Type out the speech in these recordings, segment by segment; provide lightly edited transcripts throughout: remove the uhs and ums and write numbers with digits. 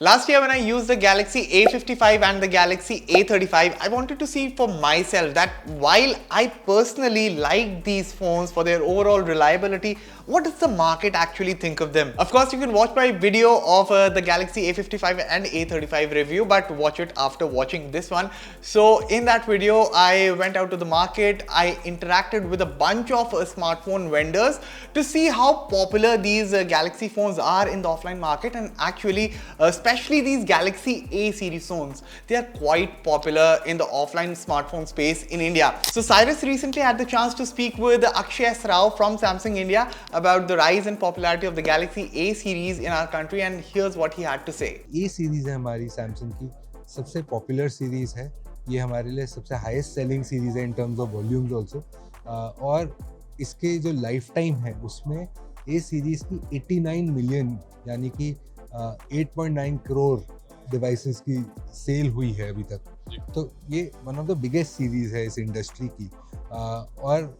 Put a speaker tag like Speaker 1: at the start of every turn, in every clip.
Speaker 1: Last year when I used the Galaxy A55 and the Galaxy A35, I wanted to see for myself that while I personally like these phones for their overall reliability, what does the market actually think of them? Of course, you can watch my video of the Galaxy A55 and A35 review, but watch it after watching this one. So in that video, I went out to the market, I interacted with a bunch of smartphone vendors to see how popular these Galaxy phones are in the offline market, and actually especially these Galaxy A series phones. They are quite popular in the offline smartphone space in India. So Cyrus recently had the chance to speak with Akshay S. Rao from Samsung India about the rise and popularity of the Galaxy A series in our country, and here's what he had to say.
Speaker 2: A series है हमारी Samsung की सबसे popular series है, ये हमारे लिए सबसे highest selling series है in terms of volumes also, और इसके जो लाइफ टाइम है उसमें A सीरीज की 89 मिलियन यानी कि 8.9 करोड़ डिवाइसेस की सेल हुई है अभी तक. तो ये one of the biggest series है इस इंडस्ट्री की, और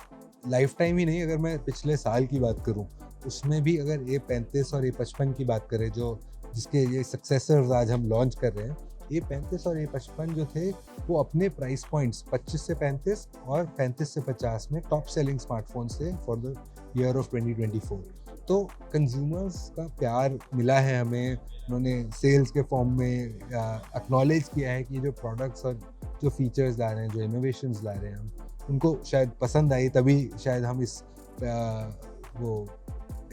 Speaker 2: लाइफ टाइम ही नहीं, अगर मैं पिछले साल की बात करूं उसमें भी अगर A35 और A55 की बात करें, जो जिसके ये सक्सेसर्स आज हम लॉन्च कर रहे हैं, A35 और A55 जो थे वो अपने प्राइस पॉइंट्स 25 से 35 और 35 से 50 में टॉप सेलिंग स्मार्टफोन्स थे फॉर द ईयर ऑफ 2024. तो कंज्यूमर्स का प्यार मिला है हमें, उन्होंने सेल्स के फॉर्म में एक्नॉलेज किया है कि जो प्रोडक्ट्स और जो फीचर्स ला रहे हैं, जो इनोवेशंस ला रहे हैं, हम उनको शायद पसंद आई, तभी शायद हम इस वो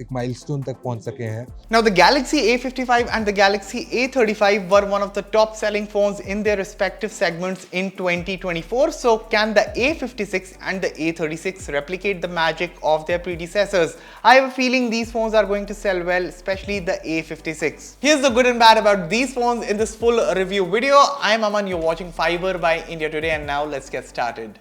Speaker 2: एक माइलस्टोन तक पहुंच सके हैं.
Speaker 1: Now the Galaxy A55 and the Galaxy A35 were one of the top selling phones in their respective segments in 2024. So can the A56 and the A36 replicate the magic of their predecessors? I have a feeling these phones are going to sell well, especially the A56. Here's the good and bad about these phones in this full review video. I'm Aman, you're watching Fiiber by India Today, and now let's get started.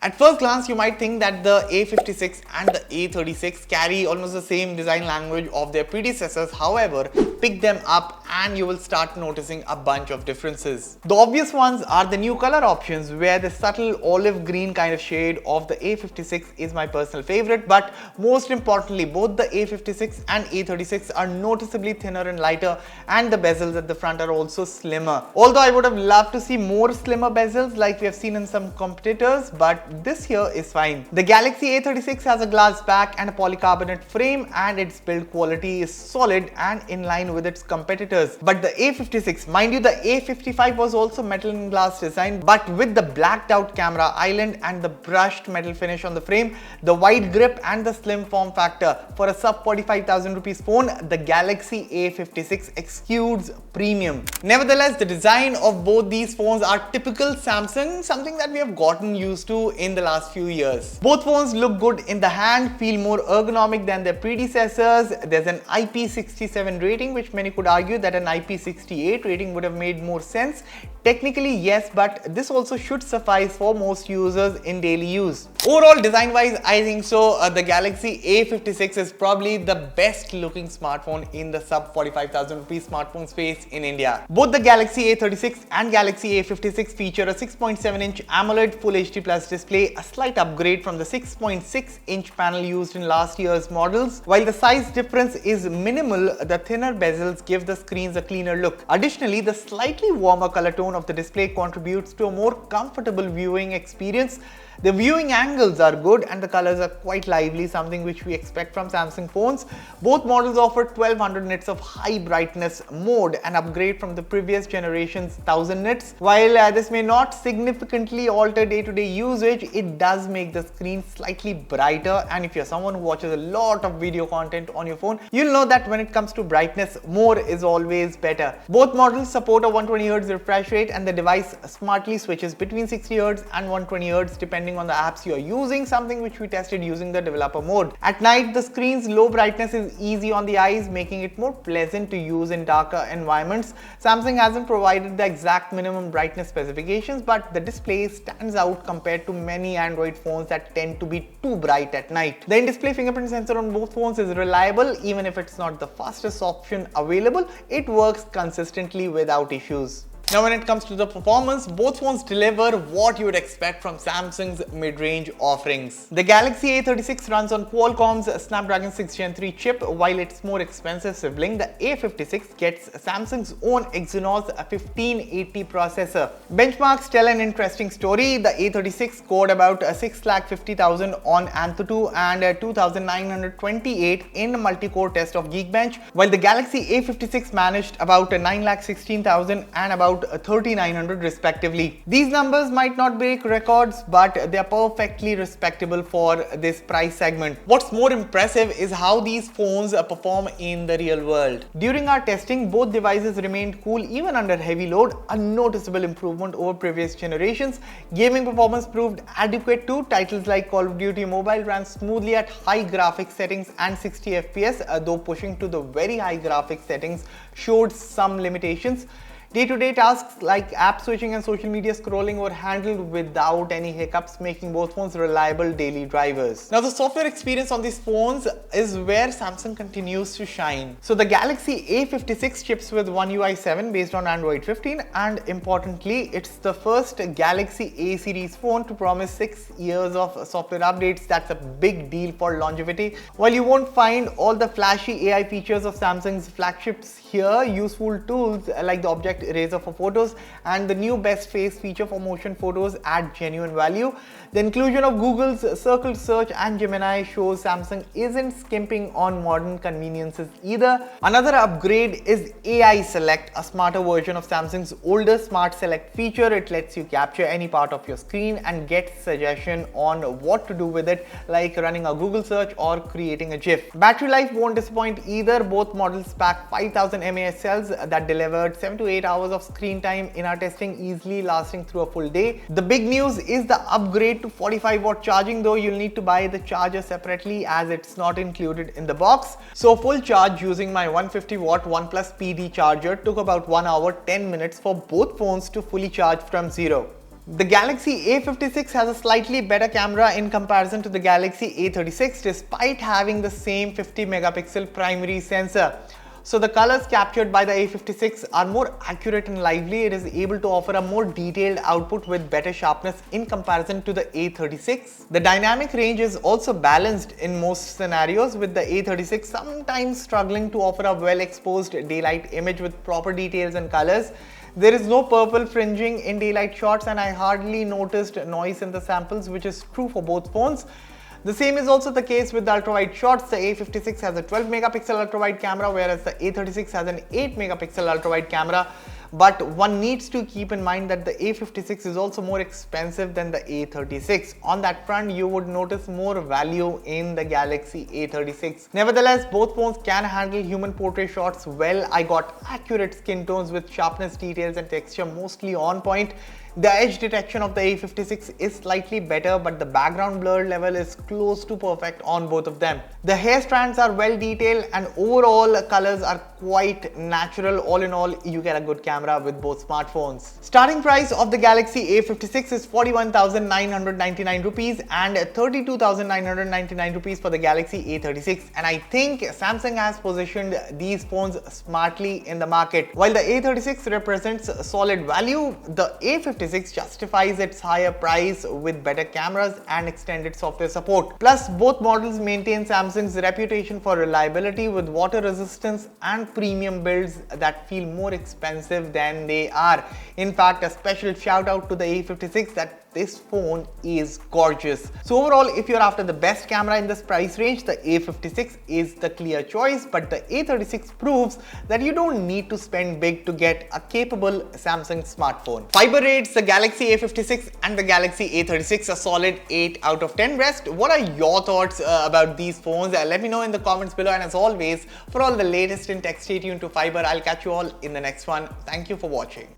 Speaker 1: At first glance, you might think that the A56 and the A36 carry almost the same design language of their predecessors. However, pick them up and you will start noticing a bunch of differences. The obvious ones are the new color options, where the subtle olive green kind of shade of the A56 is my personal favorite, but most importantly, both the A56 and A36 are noticeably thinner and lighter, and the bezels at the front are also slimmer. Although I would have loved to see more slimmer bezels like we have seen in some competitors, but this here is fine. The Galaxy A36 has a glass back and a polycarbonate frame, and its build quality is solid and in line with its competitors. But the A56, mind you, the A55 was also metal and glass design, but with the blacked out camera island and the brushed metal finish on the frame, the wide grip and the slim form factor, for a sub 45,000 rupees phone, the Galaxy A56 exudes premium. Nevertheless, the design of both these phones are typical Samsung, something that we have gotten used to in the last few years. Both phones look good in the hand, feel more ergonomic than their predecessors. There's an IP67 rating, which many could argue that an IP68 rating would have made more sense. Technically, yes, but this also should suffice for most users in daily use. Overall, design-wise, I think so. The Galaxy A56 is probably the best looking smartphone in the sub 45,000 rupees smartphone space in India. Both the Galaxy A36 and Galaxy A56 feature a 6.7-inch AMOLED Full HD Plus display, a slight upgrade from the 6.6-inch panel used in last year's models. While the size difference is minimal, the thinner bezels give the screens a cleaner look. Additionally, the slightly warmer color tone of the display contributes to a more comfortable viewing experience. The viewing angles are good and the colors are quite lively, something which we expect from Samsung phones. Both models offer 1200 nits of high brightness mode, an upgrade from the previous generation's 1000 nits. While this may not significantly alter day-to-day usage, it does make the screen slightly brighter, and if you're someone who watches a lot of video content on your phone, you'll know that when it comes to brightness, more is always better. Both models support a 120Hz refresh rate, and the device smartly switches between 60Hz and 120Hz depending on the apps you are using, something which we tested using the developer mode. At night, the screen's low brightness is easy on the eyes, making it more pleasant to use in darker environments. Samsung hasn't provided the exact minimum brightness specifications, but the display stands out compared to many Android phones that tend to be too bright at night. The in-display fingerprint sensor on both phones is reliable. Even if it's not the fastest option available, it works consistently without issues. Now when it comes to the performance, both phones deliver what you would expect from Samsung's mid-range offerings. The Galaxy A36 runs on Qualcomm's Snapdragon 6 Gen 3 chip, while its more expensive sibling, the A56, gets Samsung's own Exynos 1580 processor. Benchmarks tell an interesting story. The A36 scored about 650,000 on Antutu and 2,928 in multi-core test of Geekbench, while the Galaxy A56 managed about 916,000 and about 3,900 respectively. These numbers might not break records, but they are perfectly respectable for this price segment. What's more impressive is how these phones perform in the real world. During our testing, both devices remained cool even under heavy load, a noticeable improvement over previous generations. Gaming performance proved adequate too. Titles like Call of Duty Mobile ran smoothly at high graphics settings and 60 FPS, though pushing to the very high graphics settings showed some limitations. Day-to-day tasks like app switching and social media scrolling were handled without any hiccups, making both phones reliable daily drivers. Now, the software experience on these phones is where Samsung continues to shine. So the Galaxy A56 ships with One UI 7 based on Android 15, and importantly, it's the first Galaxy A series phone to promise 6 years of software updates. That's a big deal for longevity. While you won't find all the flashy AI features of Samsung's flagships here, useful tools like the object eraser for photos and the new best face feature for motion photos add genuine value. The inclusion of Google's Circle Search and Gemini shows Samsung isn't skimping on modern conveniences either. Another upgrade is AI Select, a smarter version of Samsung's older Smart Select feature. It lets you capture any part of your screen and get suggestion on what to do with it, like running a Google search or creating a GIF. Battery life won't disappoint either. Both models pack 5000 mAh cells that delivered 7 to 8 hours of screen time in our testing, easily lasting through a full day. The big news is the upgrade to 45-watt charging, though you'll need to buy the charger separately as it's not included in the box. So full charge using my 150-watt OnePlus PD charger took about 1 hour 10 minutes for both phones to fully charge from zero. The Galaxy A56 has a slightly better camera in comparison to the Galaxy A36, despite having the same 50 megapixel primary sensor. So the colors captured by the A56 are more accurate and lively. It is able to offer a more detailed output with better sharpness in comparison to the A36. The dynamic range is also balanced in most scenarios, with the A36 sometimes struggling to offer a well-exposed daylight image with proper details and colors. There is no purple fringing in daylight shots, and I hardly noticed noise in the samples, which is true for both phones. The same is also the case with the ultra-wide shots. The A56 has a 12 megapixel ultra-wide camera, whereas the A36 has an 8 megapixel ultra-wide camera. But one needs to keep in mind that the A56 is also more expensive than the A36. On that front, you would notice more value in the Galaxy A36. Nevertheless, both phones can handle human portrait shots well. I got accurate skin tones with sharpness, details and texture mostly on point. The edge detection of the A56 is slightly better, but the background blur level is close to perfect on both of them. The hair strands are well detailed and overall colors are quite natural. All in all, you get a good camera with both smartphones. Starting price of the Galaxy A56 is 41,999 rupees and 32,999 rupees for the Galaxy A36, and I think Samsung has positioned these phones smartly in the market. While the A36 represents solid value, the A56 justifies its higher price with better cameras and extended software support. Plus, both models maintain Samsung's reputation for reliability with water resistance and premium builds that feel more expensive than they are. In fact, a special shout out to the A56 that this phone is gorgeous. So overall, if you're after the best camera in this price range, the A56 is the clear choice, but the A36 proves that you don't need to spend big to get a capable Samsung smartphone. Fiiber rates the Galaxy A56 and the Galaxy A36 a solid 8 out of 10 rest. What are your thoughts about these phones? Let me know in the comments below, and as always, for all the latest in tech, stay tuned to Fiiber. I'll catch you all in the next one. Thank you for watching.